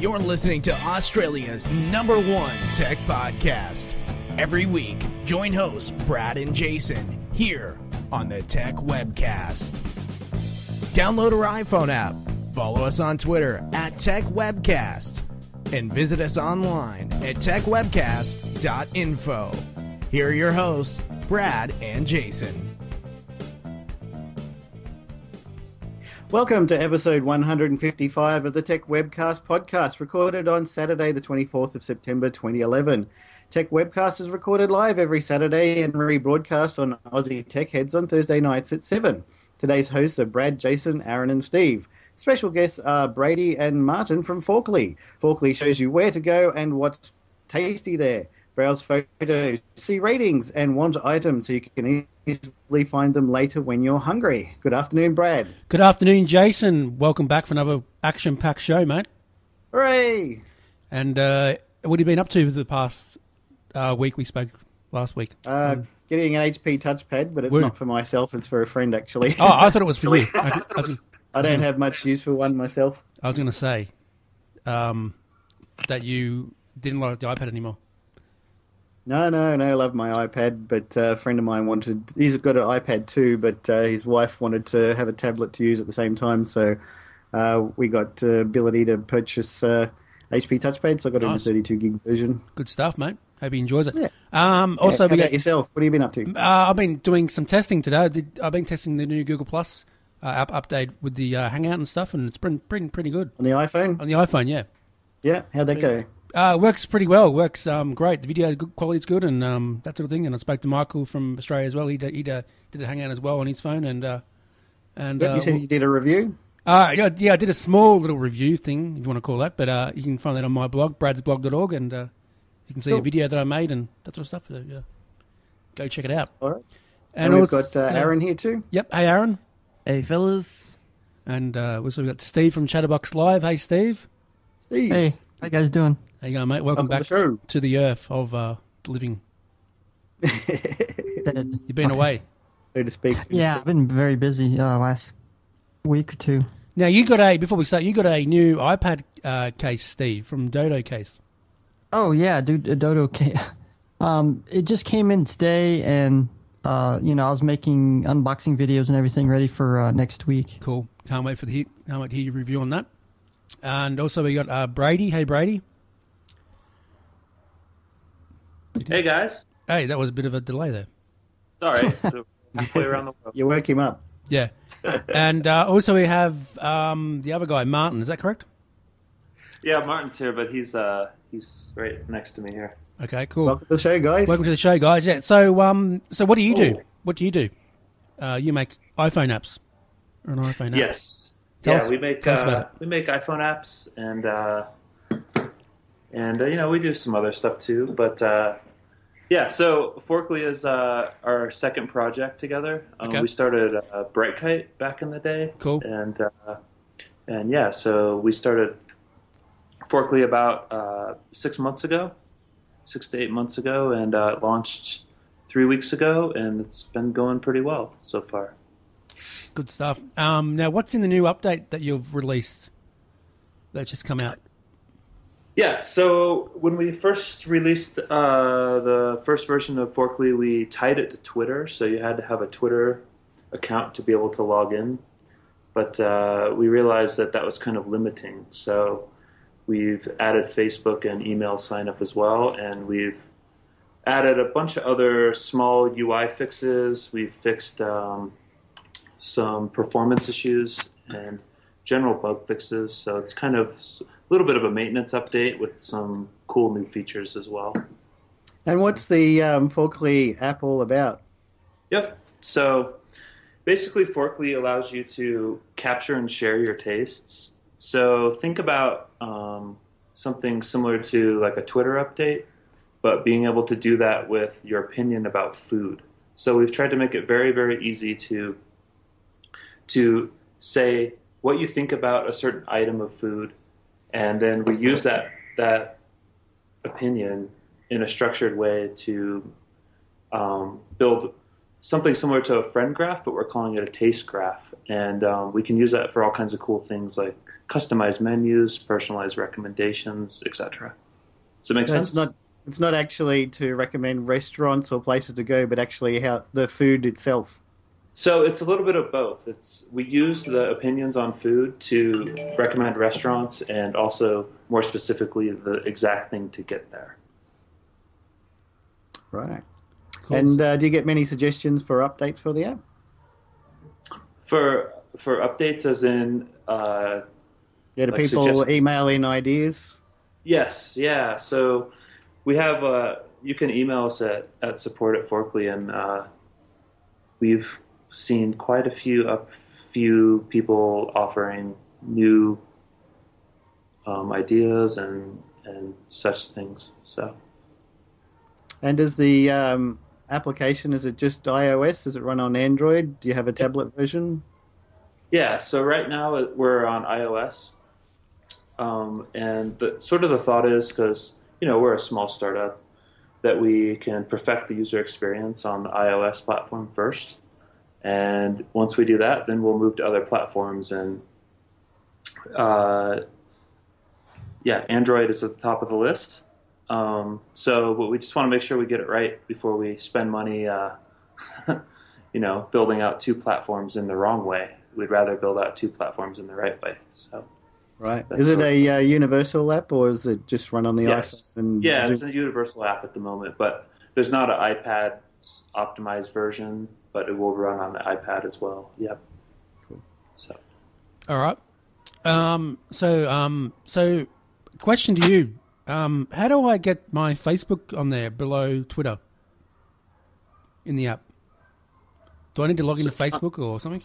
You're listening to Australia's #1 tech podcast. Every week, join hosts Brad and Jason here on the Tech Webcast. Download our iPhone app, follow us on Twitter at Tech Webcast, and visit us online at techwebcast.info. Here are your hosts, Brad and Jason. Welcome to episode 155 of the Tech Webcast podcast, recorded on Saturday, the 24th of September, 2011. Tech Webcast is recorded live every Saturday and rebroadcast on Aussie Tech Heads on Thursday nights at 7. Today's hosts are Brad, Jason, Aaron, and Steve. Special guests are Brady and Martin from Oakley. Oakley shows you where to go and what's tasty there. Browse photos, see ratings, and want items so you can easily find them later when you're hungry. Good afternoon, Brad. Good afternoon, Jason. Welcome back for another action-packed show, mate. Hooray! And what have you been up to for the past week? We spoke last week. Getting an HP touchpad, but it's not for myself. It's for a friend, actually. Oh, I thought it was for you. I don't have much use for one myself. I was going to say that you didn't like the iPad anymore. No, I love my iPad, but a friend of mine he's got an iPad too, but his wife wanted to have a tablet to use at the same time, so we got the ability to purchase HP touchpad, so I got him a 32 gig version. Good stuff, mate. Hope he enjoys it. Yeah. Also, how about yourself? What have you been up to? I've been doing some testing today. I've been testing the new Google Plus app update with the Hangout and stuff, and it's pretty good. On the iPhone? On the iPhone, yeah. Yeah, how'd that go? Works pretty well. Works great. The video quality is good and that sort of thing. And I spoke to Michael from Australia as well. He did a hangout as well on his phone. And you said you did a review? Yeah, I did a small little review thing, if you want to call that. But you can find that on my blog, bradsblog.org, and you can see a video that I made and that sort of stuff. So, yeah, go check it out. All right. And we've got Aaron here too. Yep. Hey, Aaron. Hey, fellas. And we've got Steve from Chatterbox Live. Hey, Steve. Steve. Hey, how you guys doing? How you going, mate? Welcome back to the earth of the living. You've been away, so to speak. Yeah, I've been very busy last week or two. Now, before we start, you got a new iPad case, Steve, from Dodo Case. Oh, yeah, dude, a Dodo case. It just came in today, and, I was making unboxing videos and everything ready for next week. Cool. Can't wait to hear your review on that. And also we got Brady. Hey, Brady. Hey, guys. Hey, that was a bit of a delay there. Sorry. So halfway around the world. You woke him up. Yeah. And also we have the other guy, Martin. Is that correct? Yeah, Martin's here, but he's right next to me here. Okay, cool. Welcome to the show, guys. Welcome to the show, guys. Yeah. So what do you do? What do you do? You make iPhone apps. Or an iPhone app? Yes. Tell we make iPhone apps and we do some other stuff too. But so Forkly is our second project together. Okay. We started Bright Kite back in the day. Cool. So we started Forkly about 6 to 8 months ago, and it launched 3 weeks ago, and it's been going pretty well so far. Good stuff. Now, what's in the new update that you've released that just come out? Yeah, so when we first released the first version of Forkly, we tied it to Twitter, so you had to have a Twitter account to be able to log in. But we realized that was kind of limiting, so we've added Facebook and email sign-up as well, and we've added a bunch of other small UI fixes. We've fixed some performance issues and general bug fixes, so it's kind of a little bit of a maintenance update with some cool new features as well. And what's the Forkly app all about? Yep. So basically Forkly allows you to capture and share your tastes. So think about something similar to like a Twitter update, but being able to do that with your opinion about food. So we've tried to make it very, very easy to say what you think about a certain item of food, and then we use that opinion in a structured way to build something similar to a friend graph, but we're calling it a taste graph. And we can use that for all kinds of cool things like customized menus, personalized recommendations, etc. Does it make So sense? it's not actually to recommend restaurants or places to go, but actually how the food itself. So it's a little bit of both. We use the opinions on food to recommend restaurants and also more specifically the exact thing to get there. Right. Cool. And do you get many suggestions for updates for the app? For updates, as in Yeah, do like people suggestions? email in ideas? Yes, yeah. So we have you can email us at support@Forkly, and we've seen quite a few people offering new ideas and such things. So And does the application, is it just iOS? Does it run on Android? Do you have a tablet version? yeah, so right now we're on iOS, and the thought is because we're a small startup that we can perfect the user experience on the iOS platform first. And once we do that, then we'll move to other platforms. And Android is at the top of the list. But we just want to make sure we get it right before we spend money, building out two platforms in the wrong way. We'd rather build out two platforms in the right way. So, Right. Is it a universal app or is it just run on the yes, iPhone? And yeah, Zoom? it's a universal app at the moment, but there's not an iPad optimized version, but it will run on the iPad as well. Yep. Cool. So, All right. So question to you. How do I get my Facebook on there below Twitter in the app? Do I need to log into Facebook or something?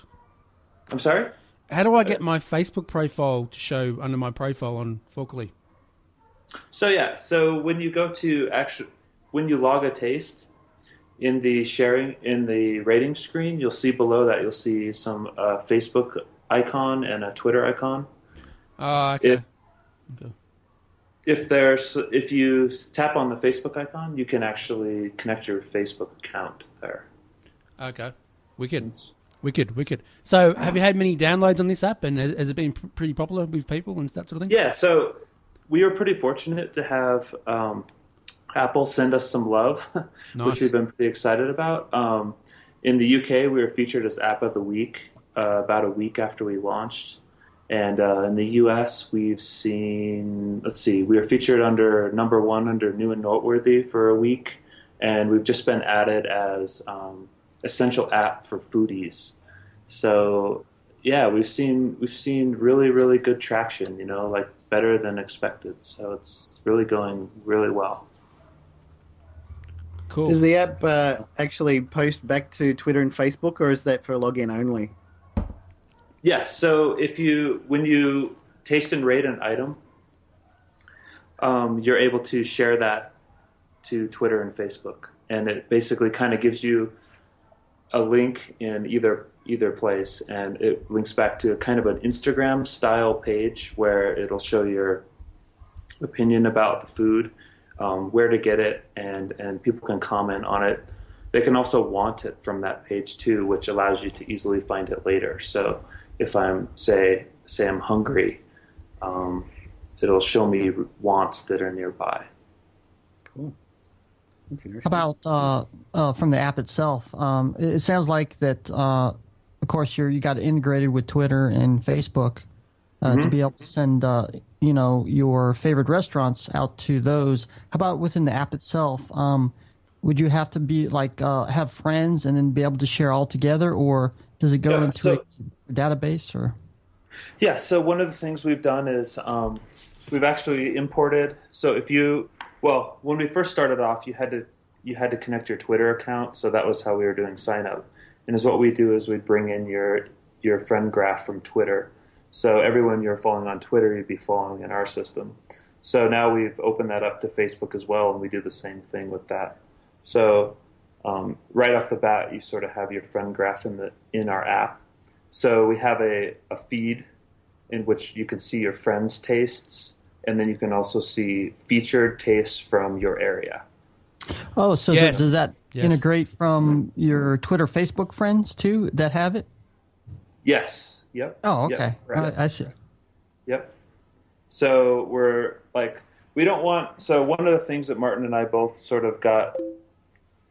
I'm sorry? How do I get my Facebook profile to show under my profile on Forkly? So when you go to when you log a taste in the rating screen, you'll see below that you'll see some Facebook icon and a Twitter icon. Okay. If you tap on the Facebook icon, you can actually connect your Facebook account there. Okay. Wicked. So have you had many downloads on this app, and has it been pretty popular with people and that sort of thing? Yeah, so we were pretty fortunate to have Apple send us some love, Nice. which we've been pretty excited about. In the UK, we were featured as App of the Week about a week after we launched. And in the US, we've seen, we were featured under number 1 under New and Noteworthy for a week. And we've just been added as essential app for foodies. So yeah, we've seen really, really good traction, like better than expected. So it's really going really well. Cool. Does the app actually post back to Twitter and Facebook, or is that for login only? Yes. So when you taste and rate an item, you're able to share that to Twitter and Facebook, and it basically kind of gives you a link in either place, and it links back to kind of an Instagram style page where it'll show your opinion about the food, where to get it, and people can comment on it. They can also want it from that page too, which allows you to easily find it later. So if I'm say I'm hungry, it'll show me wants that are nearby. Cool. How about from the app itself? It sounds like that. Of course, you got it integrated with Twitter and Facebook to be able to send your favorite restaurants out to those. How about within the app itself? Would you have to be have friends and then be able to share all together, or does it go into a database? Or yeah, so one of the things we've done is we've actually imported. So when we first started off, you had to connect your Twitter account, so that was how we were doing sign up. And what we do is we bring in your friend graph from Twitter. So everyone you're following on Twitter, you'd be following in our system. So now we've opened that up to Facebook as well, and we do the same thing with that. So right off the bat, you sort of have your friend graph in our app. So we have a feed in which you can see your friends' tastes, and then you can also see featured tastes from your area. Oh, so Yes. does that Yes. integrate from your Twitter, Facebook friends too that have it? Yes. Yep. Oh, okay. Yep. Right. I see. Yep. So we're like, we don't want. So one of the things that Martin and I both sort of got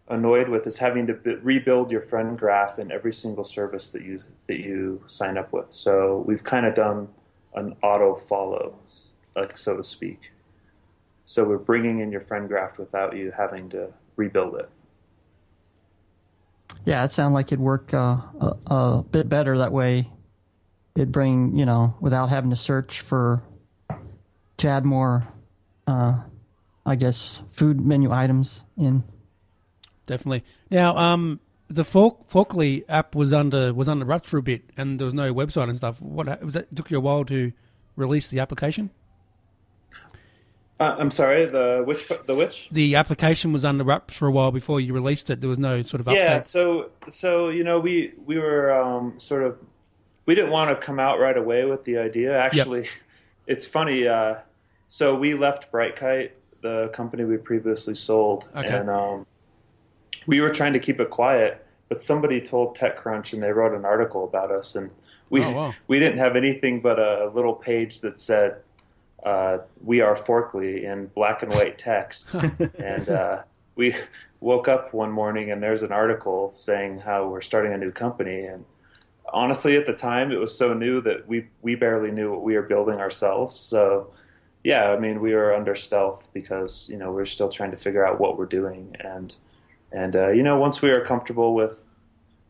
annoyed with is having to rebuild your friend graph in every single service that you sign up with. So we've kind of done an auto follow, like so to speak. So we're bringing in your friend graph without you having to rebuild it. Yeah, it sounded like it'd work a bit better that way. It'd bring, without having to search to add more, I guess, food menu items in. Definitely. Now, the Oakley app was under wraps for a bit, and there was no website and stuff. What was that? It took you a while to release the application? I'm sorry. The which? The application was under wraps for a while before you released it. There was no sort of update. Yeah. So we were sort of, we didn't want to come out right away with the idea. Actually, yep. It's funny. So we left Brightkite, the company we previously sold, okay. And we were trying to keep it quiet, but somebody told TechCrunch and they wrote an article about us, and we didn't have anything but a little page that said, "We are Forkley" in black and white text. And we woke up one morning and there's an article saying how we're starting a new company. And honestly, at the time, it was so new that we barely knew what we were building ourselves. So yeah, I mean, we were under stealth because, we're still trying to figure out what we're doing. And once we were comfortable with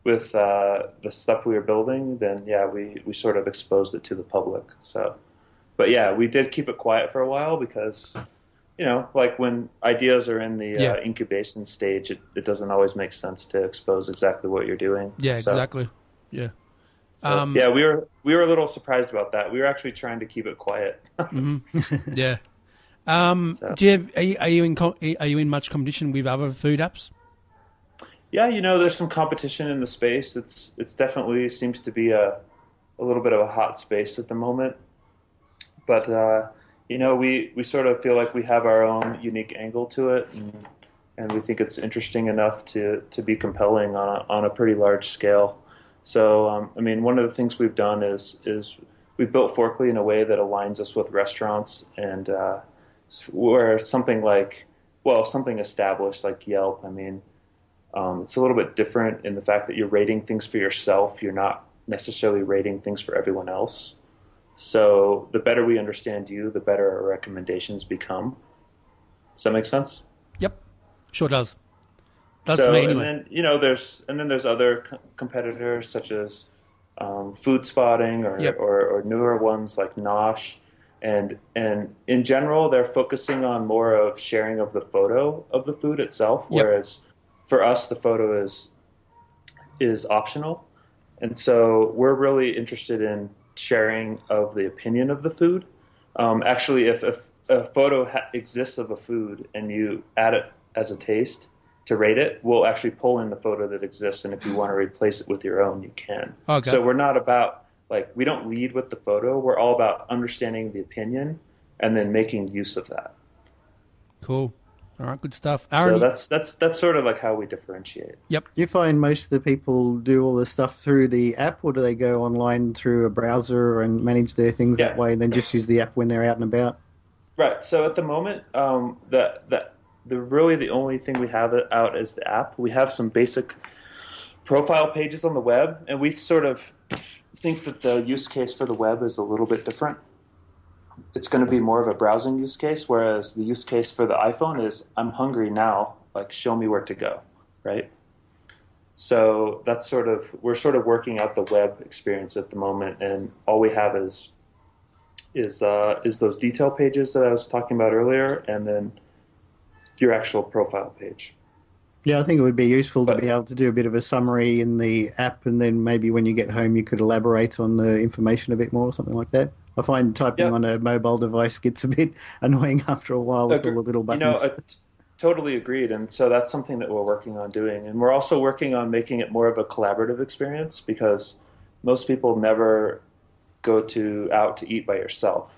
the stuff we were building, then yeah, we sort of exposed it to the public. So, but yeah, we did keep it quiet for a while because, like when ideas are in the incubation stage, it doesn't always make sense to expose exactly what you're doing. Yeah, so, exactly. Yeah. So, yeah, we were a little surprised about that. We were actually trying to keep it quiet. Mm-hmm. Yeah. Do you are you in much competition with other food apps? Yeah, there's some competition in the space. It's definitely seems to be a little bit of a hot space at the moment. But we sort of feel like we have our own unique angle to it, and we think it's interesting enough to be compelling on a pretty large scale. So, one of the things we've done is we've built Forkley in a way that aligns us with restaurants, and where something established like Yelp, it's a little bit different in the fact that you're rating things for yourself. You're not necessarily rating things for everyone else. So the better we understand you, the better our recommendations become. Does that make sense? Yep, sure does. Does to me anyway. And then there's other competitors such as Food Spotting or newer ones like Nosh, and in general they're focusing on more of sharing of the photo of the food itself, whereas for us the photo is optional, and so we're really interested in sharing of the opinion of the food. Actually, if a photo exists of a food and you add it as a taste to rate it, we'll actually pull in the photo that exists, and if you want to replace it with your own, you can. Okay. So we're not about, we don't lead with the photo. We're all about understanding the opinion and then making use of that. Cool. All right, good stuff. Aaron, so that's sort of like how we differentiate. Yep. Do you find most of the people do all this stuff through the app, or do they go online through a browser and manage their things that way, and then just use the app when they're out and about? Right. So at the moment, really the only thing we have out is the app. We have some basic profile pages on the web, and we sort of think that the use case for the web is a little bit different. It's going to be more of a browsing use case, whereas the use case for the iPhone is, I'm hungry now, show me where to go, right? So that's we're sort of working out the web experience at the moment, and all we have is those detail pages that I was talking about earlier, and then your actual profile page. Yeah, I think it would be useful to be able to do a bit of a summary in the app, and then maybe when you get home you could elaborate on the information a bit more or something like that. I find typing on a mobile device gets a bit annoying after a while with all the little buttons. Totally agreed, and so that's something that we're working on doing. And we're also working on making it more of a collaborative experience, because most people never go out to eat by yourself.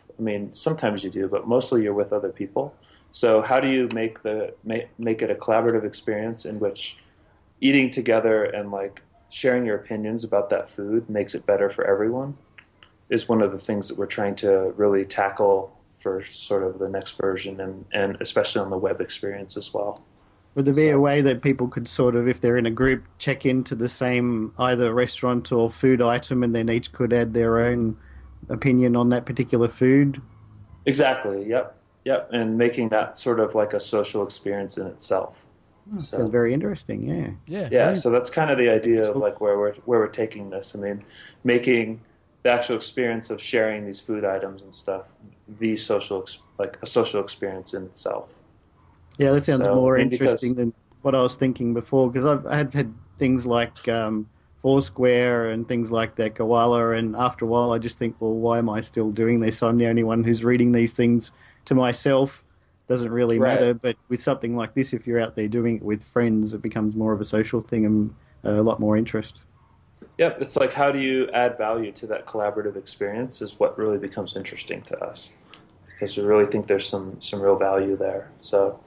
Sometimes you do, but mostly you're with other people. So how do you make it a collaborative experience in which eating together and like sharing your opinions about that food makes it better for everyone is one of the things that we're trying to really tackle for sort of the next version, and especially on the web experience as well. Would there be a way that people could sort of, if they're in a group, check into the same either restaurant or food item, and then each could add their own opinion on that particular food? Exactly. Yep. And making that sort of like a social experience in itself. So, sounds very interesting. Yeah. So that's kind of the idea of like where we're taking this. I mean, making the actual experience of sharing these food items and stuff the like a social experience in itself. Yeah, that sounds more interesting than what I was thinking before, because I've had things like Foursquare and things like that, Koala, and after a while I just think, well, why am I still doing this? I'm the only one who's reading these things to myself. Doesn't really matter, but with something like this, if you're out there doing it with friends, it becomes more of a social thing and a lot more interest. Yep, it's like how do you add value to that collaborative experience is what really becomes interesting to us, because we really think there's some real value there. So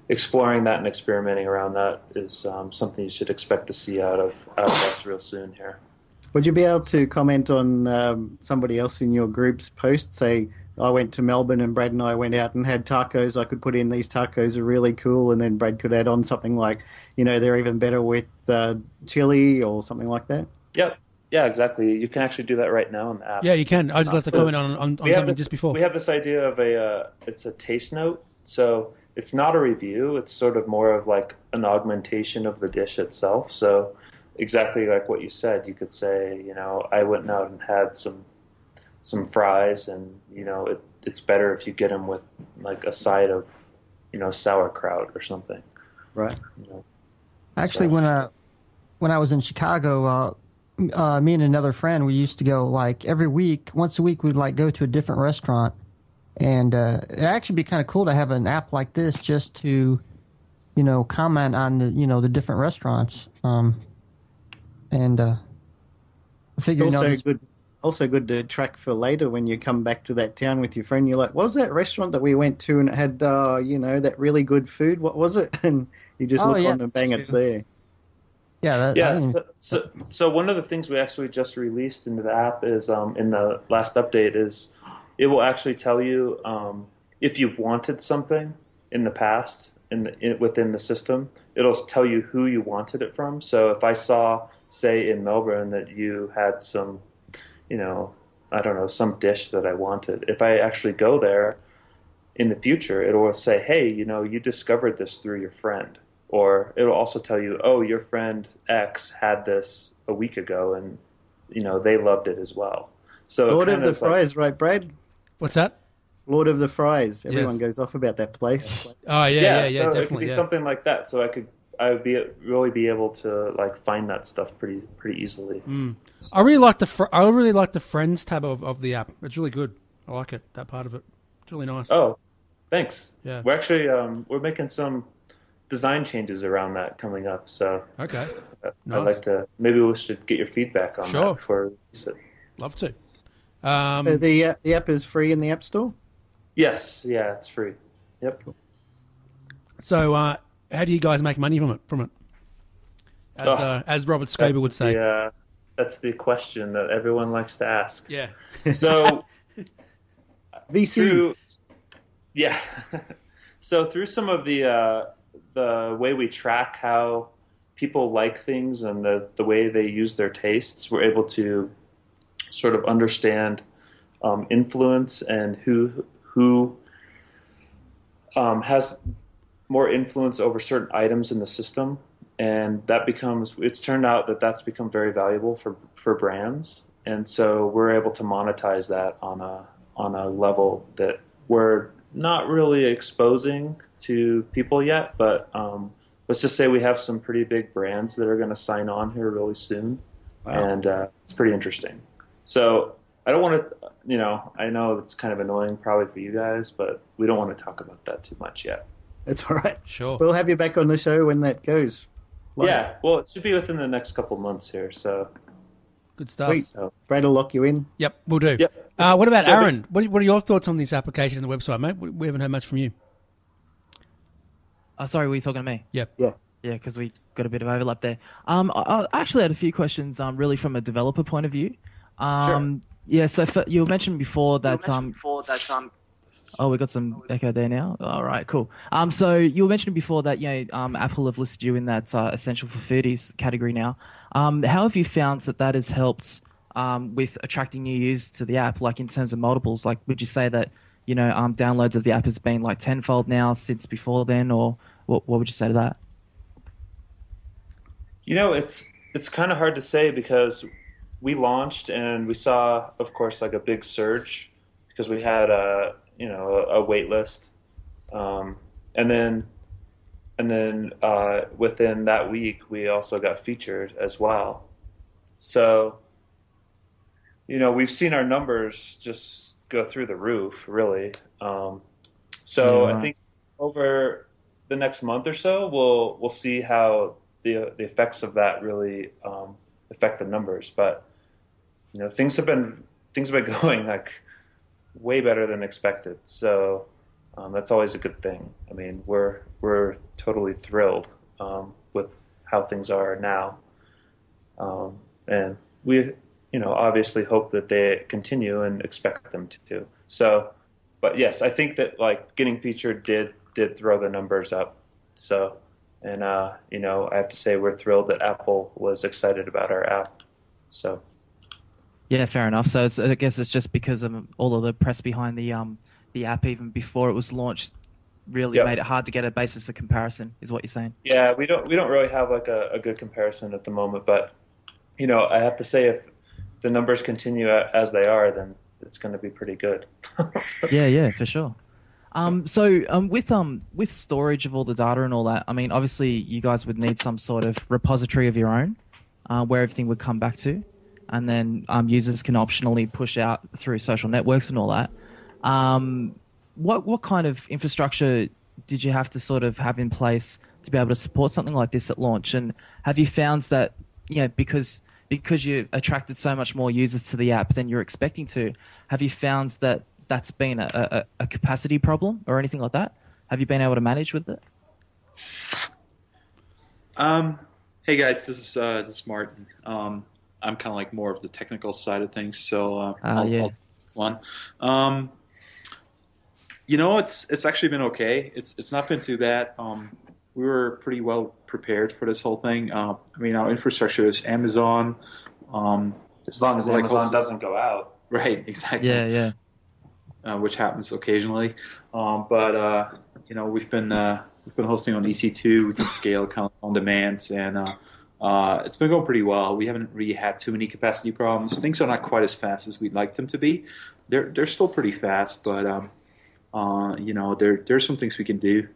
exploring that and experimenting around that is something you should expect to see out of us real soon here. Would you be able to comment on somebody else in your group's post? Say, I went to Melbourne and Brad and I went out and had tacos. I could put in these tacos are really cool, and then Brad could add on something like, they're even better with chili or something like that. Yep. Yeah, exactly. You can actually do that right now in the app. Yeah, you can. I just left a comment on something just before. We have this idea of it's a taste note. So it's not a review. It's sort of more of like an augmentation of the dish itself. So exactly like what you said, you could say, I went out and had some fries, and it's better if you get them with like a side of sauerkraut or something. Right. Actually, when I was in Chicago, me and another friend, we used to go like every week, once a week, we'd like go to a different restaurant, and it'd actually be kind of cool to have an app like this just to, comment on the different restaurants, and I figured Also good to track for later when you come back to that town with your friend. You're like, what was that restaurant that we went to and it had, that really good food? What was it? And you just look on and bang, it's there. Yeah. So one of the things we actually just released into the app is in the last update is it will actually tell you if you've wanted something in the past within the system. It'll tell you who you wanted it from. So if I saw, say, in Melbourne that you had some, I don't know, some dish that I wanted, if I actually go there in the future, it will say, hey, you discovered this through your friend. Or it'll also tell you, oh, your friend X had this a week ago, and they loved it as well. So Lord of the Fries, right, Brad? What's that? Lord of the Fries. Everyone goes off about that place. Oh yeah, so definitely. It could be something like that. So I would really be able to like find that stuff pretty easily. I really like the Friends tab of the app. It's really good. I like it. That part of it. It's really nice. Oh, thanks. Yeah. We're actually we're making some design changes around that coming up. So okay, nice. I'd like to. Maybe we should get your feedback on that before we release it. Love to. The app is free in the App Store? Yes. Yeah, it's free. Yep. Cool. So, how do you guys make money from it? As Robert Scober would say. Yeah, that's the question that everyone likes to ask. Yeah. So, VC. So through some of the way we track how people like things and the way they use their tastes, we're able to sort of understand influence and who has more influence over certain items in the system, and it's turned out that that's become very valuable for brands, and so we're able to monetize that on a level that we're not really exposing to people yet, but let's just say we have some pretty big brands that are going to sign on here really soon. Wow. And it's pretty interesting. So I don't want to, I know it's kind of annoying probably for you guys, but we don't want to talk about that too much yet. That's all right. Sure. We'll have you back on the show when that goes. Yeah, well, it should be within the next couple months here, so. Good stuff. Sweet. Brad will lock you in. Yep, we'll do. Yep. What about Aaron? What are your thoughts on this application and the website, mate? We haven't heard much from you. Sorry, were you talking to me? Yep. Yeah. Yeah, because we got a bit of overlap there. I actually had a few questions, really from a developer point of view. Sure. Yeah, so you mentioned before that oh, we got some echo there now. All right, cool. So you were mentioning before that Apple have listed you in that essential for foodies category now. How have you found that has helped with attracting new users to the app? Like in terms of multiples, like would you say that downloads of the app has been like tenfold now since before then, or what would you say to that? It's kind of hard to say because we launched and we saw, of course, like a big surge because we had a wait list, and then within that week we also got featured as well. So we've seen our numbers just go through the roof, really. So Yeah, I think over the next month or so, we'll see how the effects of that really affect the numbers. But things have been going like way better than expected. So that's always a good thing. I mean, we're totally thrilled with how things are now, and we obviously hope that they continue and expect them to. So, but yes, I think that like getting featured did throw the numbers up. So, and I have to say we're thrilled that Apple was excited about our app. So. Yeah, fair enough. So I guess it's just because of all of the press behind the app even before it was launched really made it hard to get a basis of comparison, is what you're saying? Yeah, we don't really have like a good comparison at the moment, but I have to say if the numbers continue as they are, then it's going to be pretty good. Yeah, for sure. With storage of all the data and all that, I mean, obviously you guys would need some sort of repository of your own, where everything would come back to, and then users can optionally push out through social networks and all that. What kind of infrastructure did you have to sort of have in place to be able to support something like this at launch? And have you found that because you attracted so much more users to the app than you're expecting to, have you found that that's been a capacity problem or anything like that? Have you been able to manage with it? Hey guys, this is Martin. I'm kind of like more of the technical side of things, so I'll take this one. It's actually been okay. It's not been too bad. We were pretty well prepared for this whole thing. I mean, our infrastructure is Amazon. As long as Amazon doesn't go out. Right, exactly. Yeah. Which happens occasionally. But we've been hosting on EC2. We can scale kind of on demand, and it's been going pretty well. We haven't really had too many capacity problems. Things are not quite as fast as we'd like them to be. They're still pretty fast, but there's some things we can do.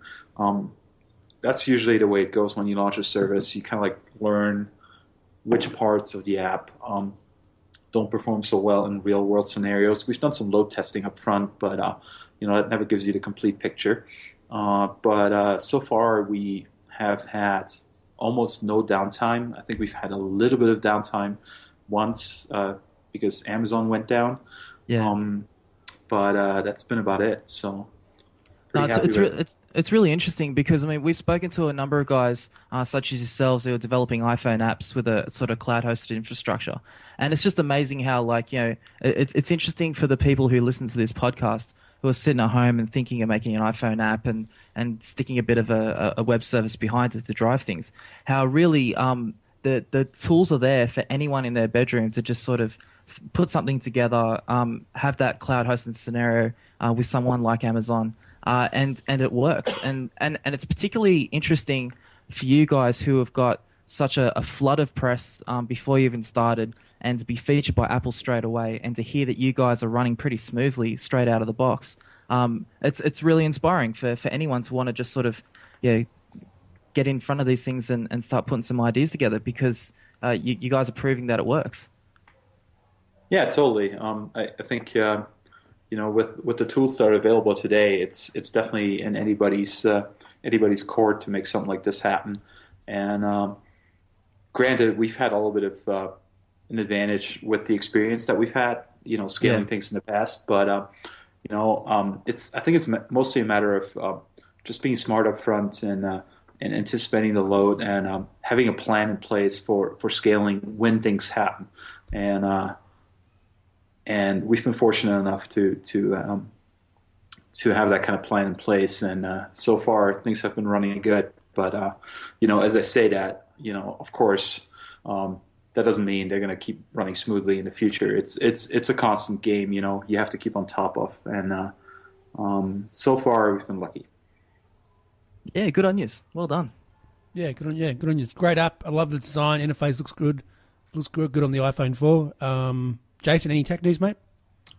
That's usually the way it goes when you launch a service. You kind of like learn which parts of the app don't perform so well in real world scenarios. We've done some load testing up front, but that never gives you the complete picture. But so far we have had almost no downtime. I think we've had a little bit of downtime once because Amazon went down. Yeah. But that's been about it. So. No, it's really interesting because I mean we've spoken to a number of guys such as yourselves who are developing iPhone apps with a sort of cloud-hosted infrastructure, and it's just amazing how it's interesting for the people who listen to this podcast who are sitting at home and thinking of making an iPhone app and sticking a bit of a web service behind it to drive things. How really the tools are there for anyone in their bedroom to just sort of put something together, have that cloud-hosted scenario with someone like Amazon. And it works, and it's particularly interesting for you guys who have got such a flood of press before you even started, and to be featured by Apple straight away, and to hear that you guys are running pretty smoothly straight out of the box. It's really inspiring for anyone to want to just sort of get in front of these things and start putting some ideas together because you guys are proving that it works. Yeah, totally. I think. With the tools that are available today, it's definitely in anybody's court to make something like this happen. And granted, we've had a little bit of an advantage with the experience that we've had, scaling things in the past. But I think it's mostly a matter of just being smart up front and anticipating the load and having a plan in place for scaling when things happen. And we've been fortunate enough to have that kind of plan in place. And so far, things have been running good. But as I say that, of course, that doesn't mean they're going to keep running smoothly in the future. It's a constant game. You have to keep on top of. And so far, we've been lucky. Yeah, good on you. Well done. Yeah, good on you. It's a great app. I love the design. Interface looks good. Looks good on the iPhone 4. Jason, any tech news, mate?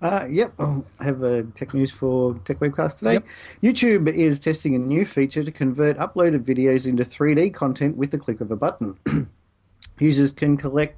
Yep, I have tech news for Tech Webcast today. Yep. YouTube is testing a new feature to convert uploaded videos into 3D content with the click of a button. Users can click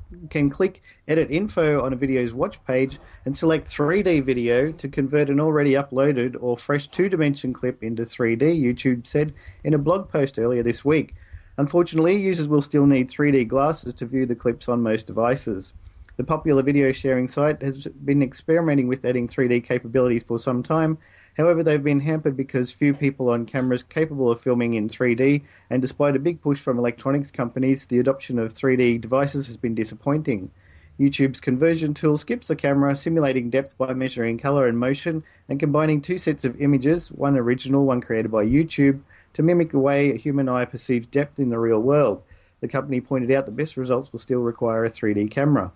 Edit Info on a video's watch page and select 3D video to convert an already uploaded or fresh two-dimension clip into 3D, YouTube said in a blog post earlier this week. Unfortunately, users will still need 3D glasses to view the clips on most devices. The popular video sharing site has been experimenting with adding 3D capabilities for some time. However, they've been hampered because few people on cameras capable of filming in 3D, and despite a big push from electronics companies, the adoption of 3D devices has been disappointing. YouTube's conversion tool skips the camera, simulating depth by measuring color and motion, and combining two sets of images, one original, one created by YouTube, to mimic the way a human eye perceives depth in the real world. The company pointed out the best results will still require a 3D camera.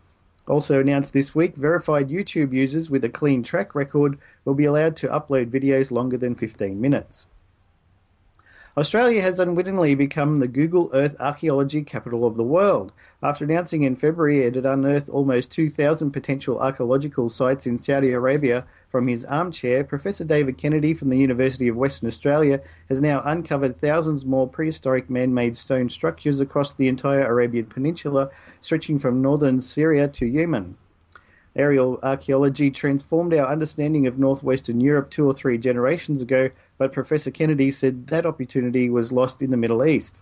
Also announced this week, verified YouTube users with a clean track record will be allowed to upload videos longer than 15 minutes. Australia has unwittingly become the Google Earth archaeology capital of the world. After announcing in February it had unearthed almost 2,000 potential archaeological sites in Saudi Arabia from his armchair, Professor David Kennedy from the University of Western Australia has now uncovered thousands more prehistoric man-made stone structures across the entire Arabian Peninsula, stretching from northern Syria to Yemen. Aerial archaeology transformed our understanding of northwestern Europe 2 or 3 generations ago, but Professor Kennedy said that opportunity was lost in the Middle East.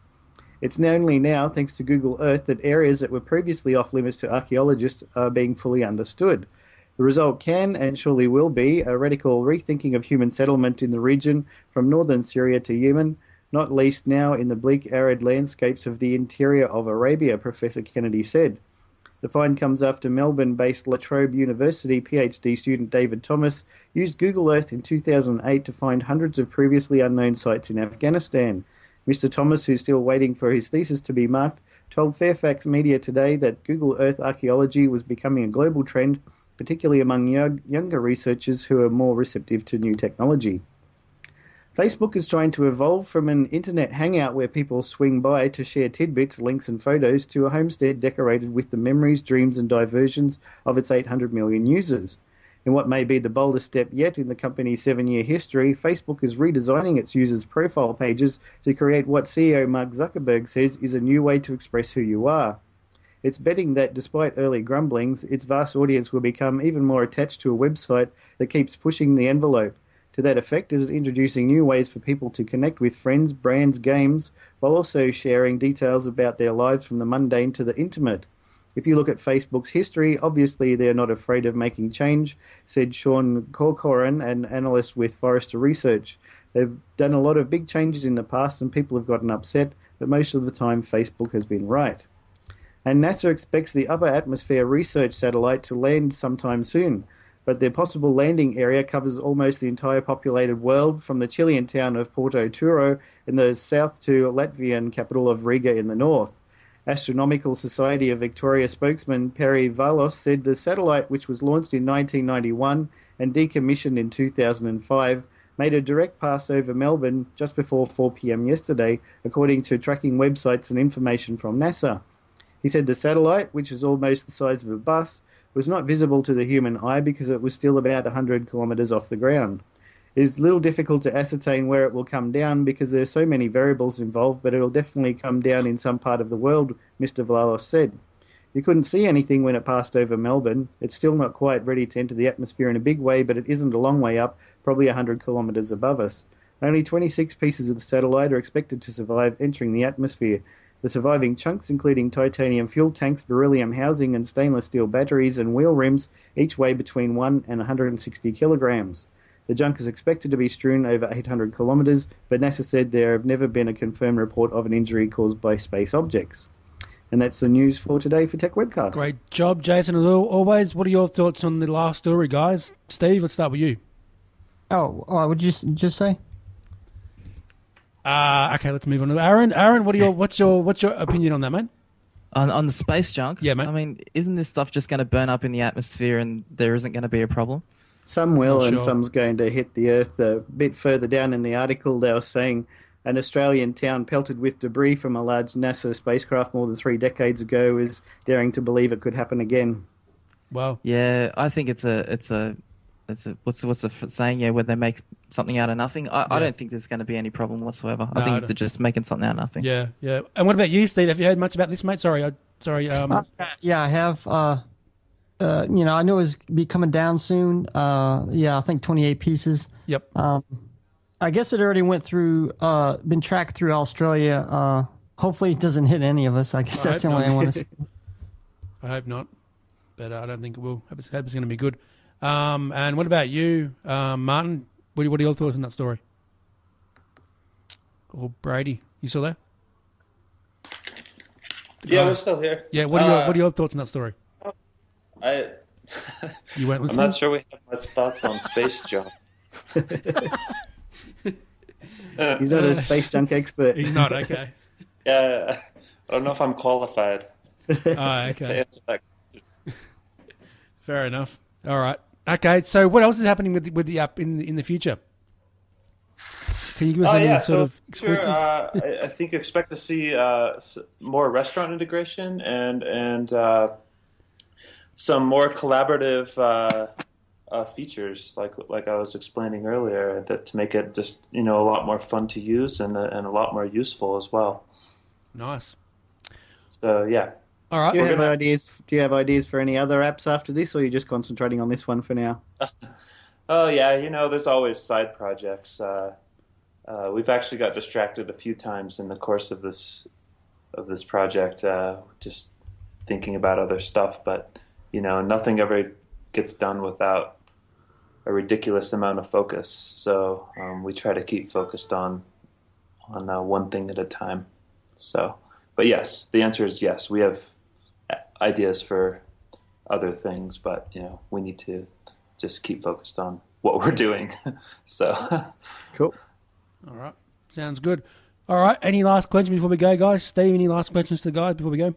It's only now, thanks to Google Earth, that areas that were previously off limits to archaeologists are being fully understood. The result can, and surely will be, a radical rethinking of human settlement in the region from northern Syria to Yemen, not least now in the bleak, arid landscapes of the interior of Arabia, Professor Kennedy said. The find comes after Melbourne-based La Trobe University PhD student David Thomas used Google Earth in 2008 to find hundreds of previously unknown sites in Afghanistan. Mr. Thomas, who's still waiting for his thesis to be marked, told Fairfax Media today that Google Earth archaeology was becoming a global trend, particularly among younger researchers who are more receptive to new technology. Facebook is trying to evolve from an internet hangout where people swing by to share tidbits, links and photos to a homestead decorated with the memories, dreams and diversions of its 800 million users. In what may be the boldest step yet in the company's 7-year history, Facebook is redesigning its users' profile pages to create what CEO Mark Zuckerberg says is a new way to express who you are. It's betting that, despite early grumblings, its vast audience will become even more attached to a website that keeps pushing the envelope. To that effect, it is introducing new ways for people to connect with friends, brands, games, while also sharing details about their lives from the mundane to the intimate. If you look at Facebook's history, obviously they're not afraid of making change, said Sean Corcoran, an analyst with Forrester Research. They've done a lot of big changes in the past and people have gotten upset, but most of the time Facebook has been right. And NASA expects the Upper Atmosphere Research Satellite to land sometime soon. But their possible landing area covers almost the entire populated world, from the Chilean town of Porto Turro in the south to Latvian capital of Riga in the north. Astronomical Society of Victoria spokesman Perry Valos said the satellite, which was launched in 1991 and decommissioned in 2005, made a direct pass over Melbourne just before 4 p.m. yesterday, according to tracking websites and information from NASA. He said the satellite, which is almost the size of a bus, was not visible to the human eye because it was still about 100 kilometres off the ground. It is a little difficult to ascertain where it will come down because there are so many variables involved, but it will definitely come down in some part of the world, Mr. Vlalos said. You couldn't see anything when it passed over Melbourne. It's still not quite ready to enter the atmosphere in a big way, but it isn't a long way up, probably 100 kilometres above us. Only 26 pieces of the satellite are expected to survive entering the atmosphere. The surviving chunks, including titanium fuel tanks, beryllium housing and stainless steel batteries and wheel rims, each weigh between 1 and 160 kilograms. The junk is expected to be strewn over 800 kilometers, but NASA said there have never been a confirmed report of an injury caused by space objects. And that's the news for today for Tech Webcast. Great job, Jason, as always. What are your thoughts on the last story, guys? Steve, let's start with you. Oh, what would you just say? Okay, let's move on to Aaron. Aaron, what's your opinion on that, mate? On the space junk? Yeah, mate. I mean, isn't this stuff just going to burn up in the atmosphere and there isn't going to be a problem? Some will, Not and sure. some's going to hit the Earth. A bit further down in the article, they were saying an Australian town pelted with debris from a large NASA spacecraft more than 3 decades ago is daring to believe it could happen again. Wow. Yeah, I think it's a what's the saying? Yeah, when they make something out of nothing. I don't think there's going to be any problem whatsoever. I think they're just making something out of nothing. Yeah, yeah. And what about you, Steve? Have you heard much about this, mate? Sorry. Yeah, I have. I know it's be coming down soon. I think 28 pieces. Yep. I guess it already went through, been tracked through Australia. Hopefully it doesn't hit any of us. I guess that's the only thing I want to say. I hope not, but I don't think it will. I hope it's going to be good. And what about you, Martin? What are your thoughts on that story? Or Brady, you still there? Yeah, we're still here. Yeah, what are your thoughts on that story? You weren't I'm listening? not sure we have much thoughts on space junk. He's not a space junk expert. He's not, okay. Yeah, I don't know if I'm qualified Oh, to okay. answer that. Fair enough. All right. Okay, so what else is happening with the app in the future? Can you give us any sort of exclusive? I think you expect to see more restaurant integration and some more collaborative features, like I was explaining earlier, to make it just a lot more fun to use and a lot more useful as well. Nice. So yeah. All right. Do you have ideas for any other apps after this, or are you just concentrating on this one for now? Oh yeah, there's always side projects. We've actually got distracted a few times in the course of this project, just thinking about other stuff. But nothing ever gets done without a ridiculous amount of focus. So we try to keep focused on one thing at a time. So, but yes, the answer is yes. We have ideas for other things, but we need to just keep focused on what we're doing. So Cool. All right. Sounds good. All right. Any last questions before we go, guys? Steve, any last questions to the guys before we go?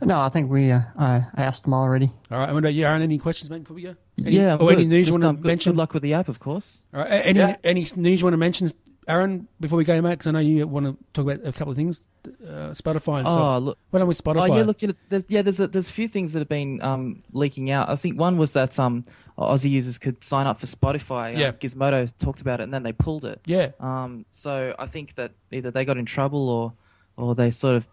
No, I think I asked them already. All right. And what about you, Aaron? Any questions, mate, before we go? Yeah. Any news you want to mention? Good luck with the app, of course. All right. Any news you want to mention, Aaron, before we go, mate? Because I know you want to talk about a couple of things. Spotify and stuff. Look. What on with Spotify? Oh, yeah, look, there's a few things that have been leaking out. I think one was that Aussie users could sign up for Spotify. Yeah. Gizmodo talked about it, and then they pulled it. Yeah. So I think that either they got in trouble or they sort of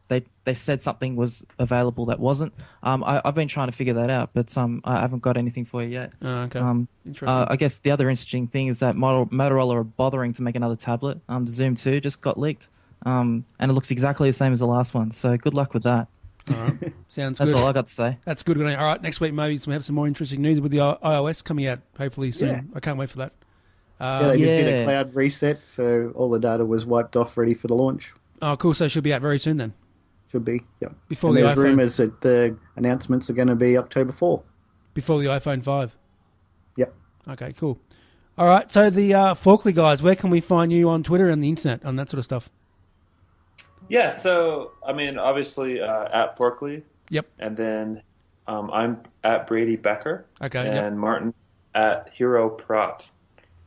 they said something was available that wasn't. I've been trying to figure that out, but I haven't got anything for you yet. Oh, okay. Interesting. I guess the other interesting thing is that Motorola are bothering to make another tablet. The Zoom 2 just got leaked. And it looks exactly the same as the last one. So good luck with that. All right. Sounds That's good. all I got to say. That's good. All right. Next week, maybe we have some more interesting news with the iOS coming out, hopefully soon. Yeah. I can't wait for that. They just did a cloud reset, so all the data was wiped off, ready for the launch. Oh, cool. So it should be out very soon then. Should be, yeah. Before and the there's iPhone. rumours that the announcements are going to be October 4. Before the iPhone 5. Yep. Okay, cool. All right. So the Forkley guys, where can we find you on Twitter and the internet on that sort of stuff? yeah, so I mean, obviously at Berkeley. Yep. And then I'm at Brady Becker. Okay. And Yep. Martin's at Hero Prot,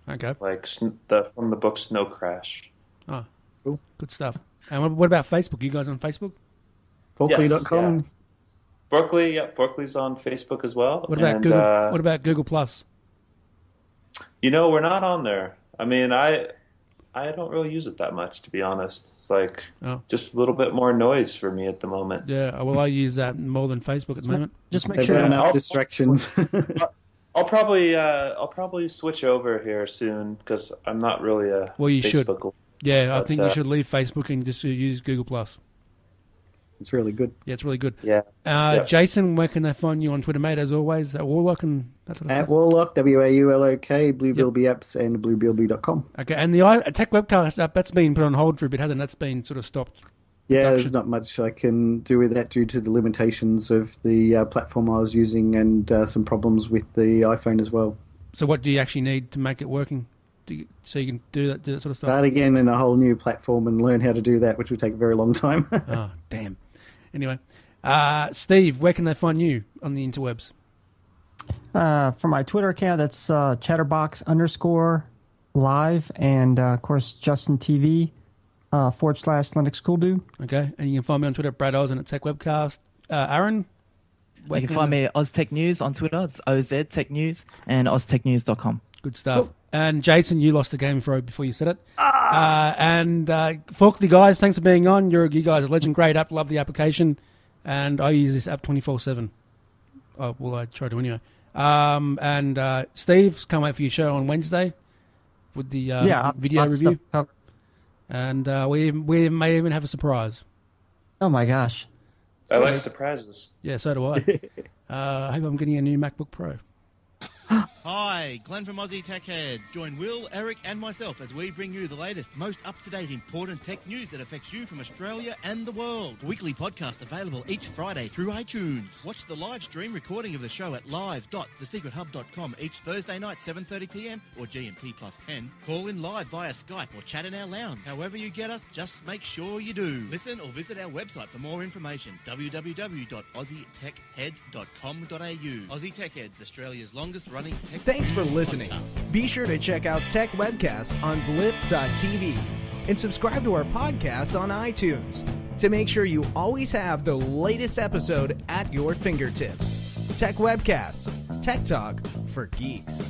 Okay. like from the book Snow Crash. Oh, Cool. good stuff. And what about Facebook? You guys on Facebook? Forkley.com. Yes, Berkeley, Berkeley's on Facebook as well. What about and, Google? What about Google Plus? We're not on there. I mean, I don't really use it that much, to be honest. It's like just a little bit more noise for me at the moment. Yeah. Well, I use that more than Facebook at the moment. Just make They've sure. got enough distractions. I'll probably switch over here soon because I'm not really a Well, you should. Facebook. Yeah, I But, think you should leave Facebook and just use Google Plus. It's really good. Yeah, it's really good. Yeah. Jason, where can they find you on Twitter, mate? As always, at Warlock and that sort of At stuff. Warlock, WAULOK, Bluebilby Apps, and bluebilby.com. Okay, and the Tech Webcast app, that's been put on hold for a bit, hasn't it? That's been sort of stopped. Yeah, production. there's not much I can do with that due to the limitations of the platform I was using and some problems with the iPhone as well. So what do you actually need to make it working? So you can do that sort of stuff? Start again in a whole new platform and learn how to do that, which would take a very long time. Oh, damn. Anyway, Steve, where can they find you on the interwebs? For my Twitter account, that's chatterbox_live, and of course Justin TV /Linux Cool Dude. Okay, and you can find me on Twitter at Brad Oz and at Tech Webcast. Aaron? You can find me at OzTech News on Twitter. It's OZ Tech News and OzTechNews.com. Good stuff. Cool. And Jason, you lost the game throw before you said it. And Oakley, guys, thanks for being on. You guys are legend. Great app. Love the application. And I use this app 24/7. Well, I try to anyway. And Steve, can't wait for your show on Wednesday with the video review. And we may even have a surprise. Oh, my gosh. I like surprises. Yeah, so do I. I hope I'm getting a new MacBook Pro. Hi, Glenn from Aussie Tech Heads. Join Will, Eric and myself as we bring you the latest, most up-to-date important tech news that affects you from Australia and the world. A weekly podcast available each Friday through iTunes. Watch the live stream recording of the show at live.thesecrethub.com each Thursday night 7:30pm or GMT +10. Call in live via Skype or chat in our lounge. However you get us, just make sure you do. Listen or visit our website for more information, www.aussietechheads.com.au. Aussie Tech Heads, Australia's longest running tech. Thanks for listening. Be sure to check out Tech Webcast on blip.tv and subscribe to our podcast on iTunes to make sure you always have the latest episode at your fingertips. Tech Webcast, Tech Talk for Geeks.